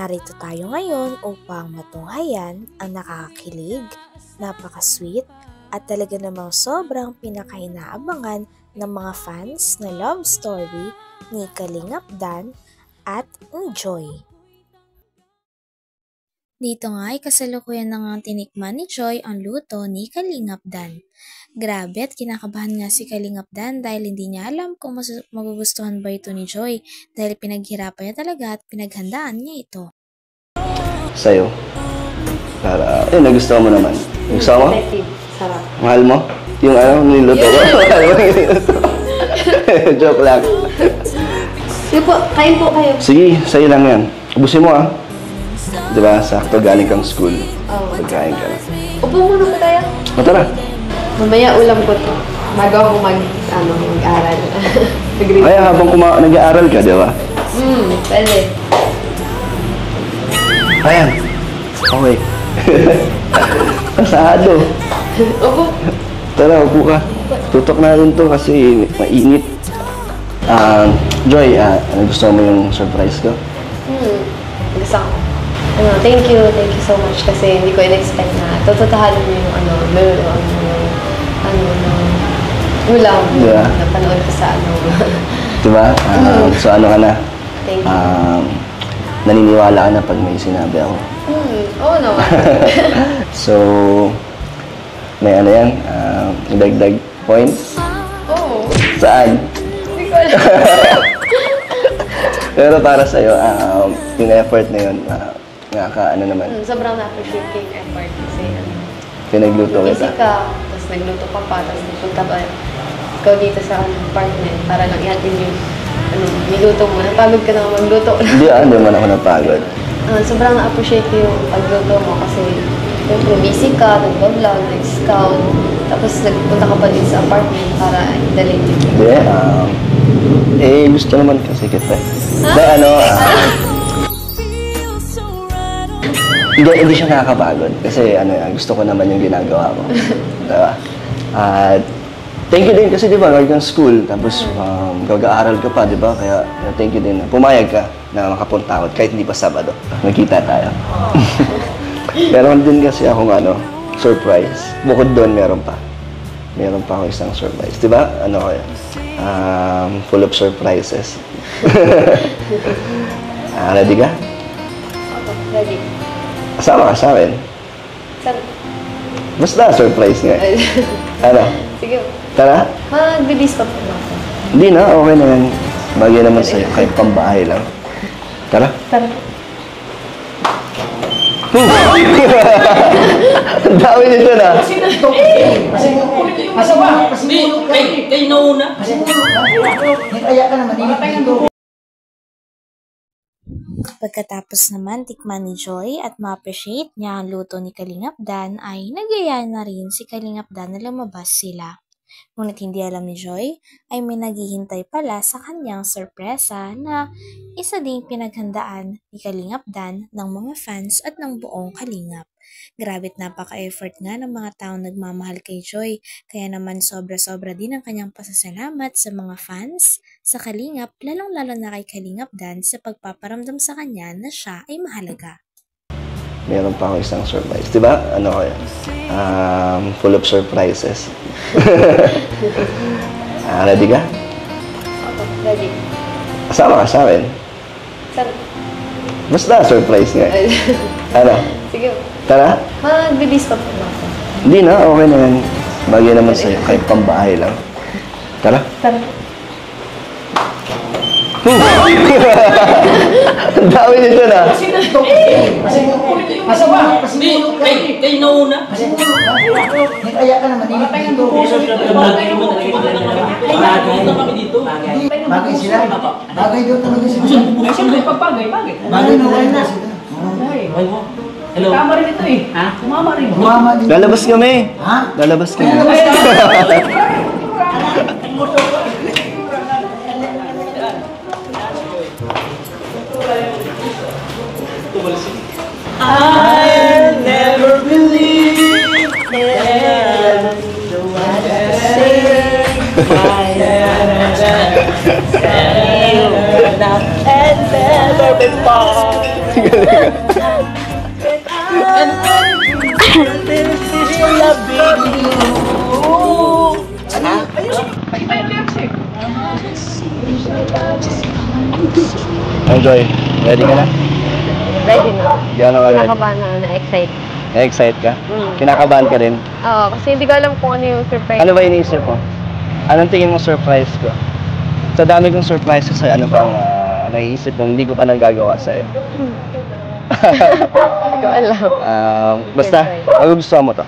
Narito tayo ngayon upang matunghayan ang nakakakilig, napaka-sweet at talaga namang sobrang pinakainaabangan ng mga fans na love story ni Kalingap Dan at ni Joy. Dito nga ay kasalukuyan na nga tinikman ni Joy ang luto ni Kalingap Dan. Grabe at kinakabahan nga si Kalingap Dan dahil hindi niya alam kung magugustuhan ba ito ni Joy dahil pinaghirapan niya talaga at pinaghandaan niya ito. Sa'yo. Para, nagustuhan mo naman. Gusto mo? Sarap. Mahal mo? Yung niluto ko? Mahal mo yung niluto? Joke lang. Sige po, kain po kayo. Sige, sa'yo lang yan. Ubusin mo Diba, sakto galing kang school. Pagkain ka. Upo muna po tayo. Tara. Mamaya ulam ko to. Bago ako mag-aral. Ay, habang nag-aaral ka, di ba? Pwede. Ayan. Okay. Pasado. Upo. Tara, upo ka. Tutok na rin to kasi mainit. Joy, gusto mo yung surprise ko? Gusto ko. Thank you so much kasi hindi ko in-expect na tututuhanin mo yung ulam diba? Na panood ko sa Diba? So ano ka na? Thank you. Naniniwala ka na pag may sinabi ako. Oo naman. So, may yan? Dagdag points? Oo. Saan? Hindi ko alam. Pero para sa'yo, yung effort na yun, naman. Sobrang na-appreciate ko yung effort kasi Pinagluto busy kita. ka, tapos nagluto ka pa, tapos nagpunta pa ikaw dito sa apartment para lang ihatid yung niluto mo. Napagod ka na magluto. Hindi man ako napagod. Sobrang na-appreciate ko yung pagluto mo kasi siyempre busy ka, nag-vlog, nag-scout, tapos nagpunta ka pa din sa apartment para idalhin yung Hindi, gusto naman kasi kita. Hindi siya nakakapagod kasi gusto ko naman yung ginagawa ko. Diba? At thank you din kasi diba, galing kang school, tapos gag-aaral ka pa, diba? Kaya thank you din. Pumayag ka na makapunta ako kahit hindi pa Sabado. Nagkita tayo. Meron din kasi akong surprise. Bukod doon, meron pa. Meron pa ako isang surprise. Diba? Full of surprises. Ready ka? Ready. Kasama ka sa akin. Saan? Basta surprise nga. Sige. Tara? Magbibis pa po ba ako? Hindi na, okay na yan. Bagay naman sa'yo, kahit pambahay lang. Tara? Tara. Ang dami nito na. Kasi ba? Kayo nauna. Kasi kaya ka naman, hindi tayo. Pagkatapos naman tikman ni Joy at ma-appreciate niya ang luto ni Kalingap Dan ay nagyaya na rin si Kalingap Dan na lumabas sila. Ngunit hindi alam ni Joy ay may naghihintay pala sa kanyang sorpresa na isa ding pinaghandaan ni Kalingap Dan ng mga fans at ng buong Kalingap. Grabe't napaka-effort nga ng mga taong nagmamahal kay Joy, kaya naman sobra-sobra din ang kanyang pasasalamat sa mga fans, sa Kalingap, lalong-lalo na kay Kalingap Dan sa pagpaparamdam sa kanya na siya ay mahalaga. Meron pa ako isang surprise. Diba? Full of surprises. Ready ka? Ready. Kasama ka sa akin. Saan? Basta surprise nga. Sige. Tara? Magbibis pa po ba ako? Hindi na, okay na yan. Bagay naman sa'yo, kahit pambahay lang. Tara? Tara. Ang dami nito na. Kasi ba? Kayo nauna. Kasi kaya ka naman, hindi tayo. Bagay sila. Bagay daw talaga sila. Siyempre, pagpagay, bagay. Bagay na sila. Hello. Tama rin ito Ha? Kumama rin. Lalabas kami. Ha? Lalabas kami. I never believed that the one that saved my life and never natin pa. Enjoy. Ready ka na? Ready na. Gano'n ka ready? Kinakabahan na, na-excite. Na-excite ka? Kinakabahan ka rin? Oo, kasi hindi ko alam kung ano yung surprise. Ano ba iniisip mo? Anong tingin mo surprise ko? Sa dami kong surprises sa'yo, ano pang naiisip mo hindi ko pa nagagawa sa'yo? Hindi ko alam. Basta, magugustuhan mo to.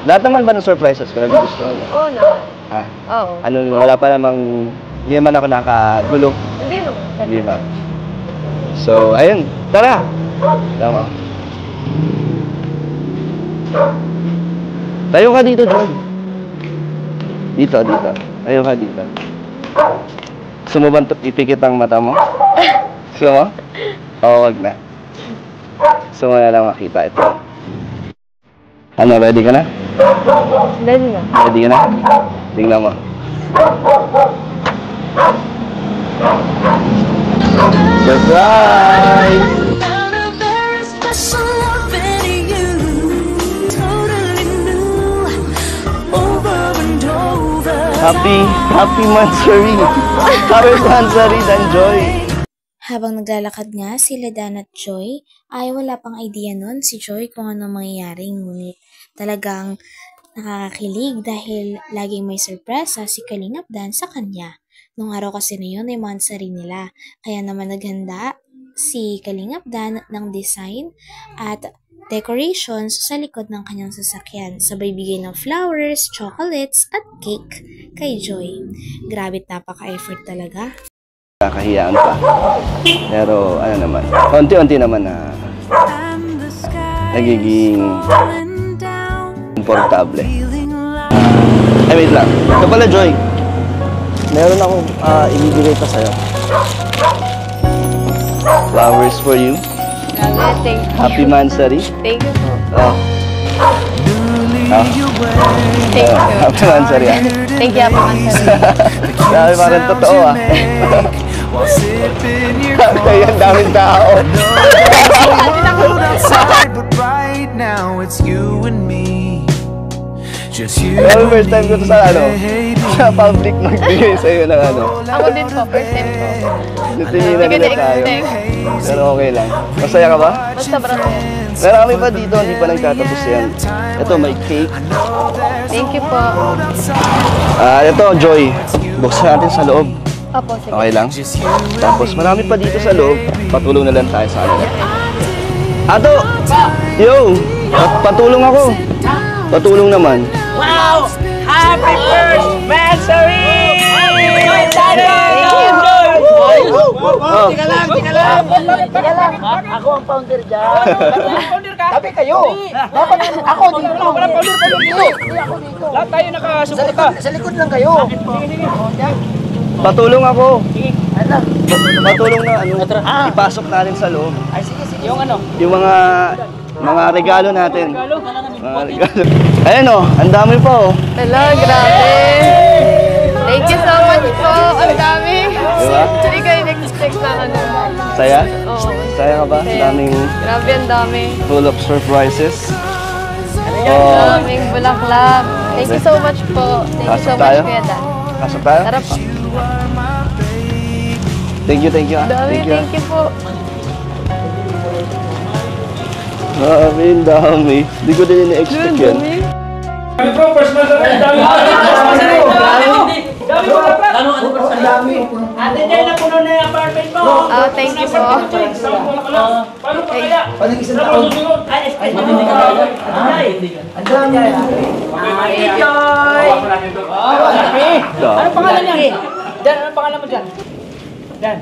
Lahat naman ba ng surprises ko nagugustuhan mo? Oo naman. Ah, Oo. ano, wala pa namang, hindi naman ako nakagulo. Hindi naman. Hindi ba? So, ayun. Tara! Tama. Tayo ka dito, John. Dito. Tayo ka dito. Gusto mo ba ipikit ang mata mo? Gusto mo? Oo, wag na. Gusto mo na lang makita ito. Ano, ready ka na? Ready na. Ready ka na? Tingnan mo. Surprise! Happy Mansari! Happy Mansari dan Joy! Habang naglalakad nga sila Dan at Joy, ay wala pang idea nun si Joy kung ano mangyayari, ngunit talagang nakakakilig dahil laging may sorpresa si Kalingap Dan sa kanya. Nung araw kasi na yun ay mansari nila, kaya naman naghanda si Kalingap Dan ng design at decorations sa likod ng kanyang sasakyan, sabay bigay ng flowers, chocolates at cake kay Joy. Grabe't napaka-effort talaga. Kakahiyaan pa. Pero ano naman, konti-unti naman na nagiging komportable. Ay, wait lang. Ito pala, Joy. Meron akong ibibigay pa sa'yo. Flowers for you. Grabe, thank you. Happy Mansari. Thank you po. Oh. Thank you. Happy Mansari, ah. Thank you, Happy Mansari. Grabe, parang totoo, ah. Kaya ang daming tao. But right now it's you and me. Just you. Pero first time ko to sa sa public magbigay sa'yo ng Ako din po, first time po. Nitinilan nila tayo. Pero okay lang. Masaya ka ba? Basta brother. Pero kami pa dito, hindi pa nagtatapos yan. Ito, may cake. Thank you po. Ito, Joy. Buksan natin sa loob. Opo, sige. Okay lang? Tapos marami pa dito sa loob. Patulong na lang tayo sa kanila. Ato! Yo! Patulong ako. Patulong naman. Wow! Happy first Mansari! Oh. Tika lang. Ako ang founder dyan. Founder ka? Sabi kayo. Dapat ako dito. Founder dito. Ako dito. Lahat tayo nakasuporta. Sa likod lang kayo. Sige. Patulong ako. Patulong na ipasok natin sa loob. Ay, sige. Yung ano? Yung mga regalo natin. Mga regalo. Ayan o, ang dami pa o. Hello, grabe. Thank you so much po. Ang dami. Diba? Hindi kayo nag-expect na ano. Saya? Oo. Saya ka ba? Saya. Daming Grabe, ang dami. full of surprises. Ang daming bulaklak. Thank you so much po. Thank you so Pasok much, tayo? Kuya Dan. Pasok tayo? Tara po. Thank you. Dami, thank you po. Dami. Hindi ko din ina-expect yan. Ate Jay, napuno na yung apartment mo. Oh, thank you po. Paano pa kaya? Parang isang taon. Ay, excuse me. Ang dami. Ate Joy! Ano pangalan niyan? Dan, ano pangalan mo dyan? Dan.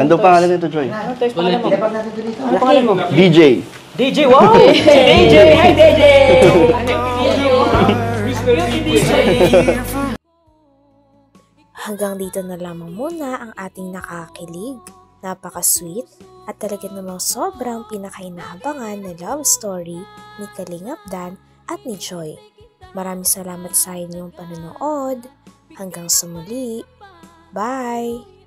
Ano pangalan nito, Joy? Ano toys pangalan mo? Dapat natin ito dito. Ano pangalan mo? DJ. DJ, wow! DJ! Hi, DJ! Hanggang dito na lamang muna ang ating nakakakilig, napaka-sweet, at talaga namang sobrang pinakainahabangan na love story ni Kalingap Dan at ni Joy. Maraming salamat sa inyong panonood. Hanggang sa muli. Bye!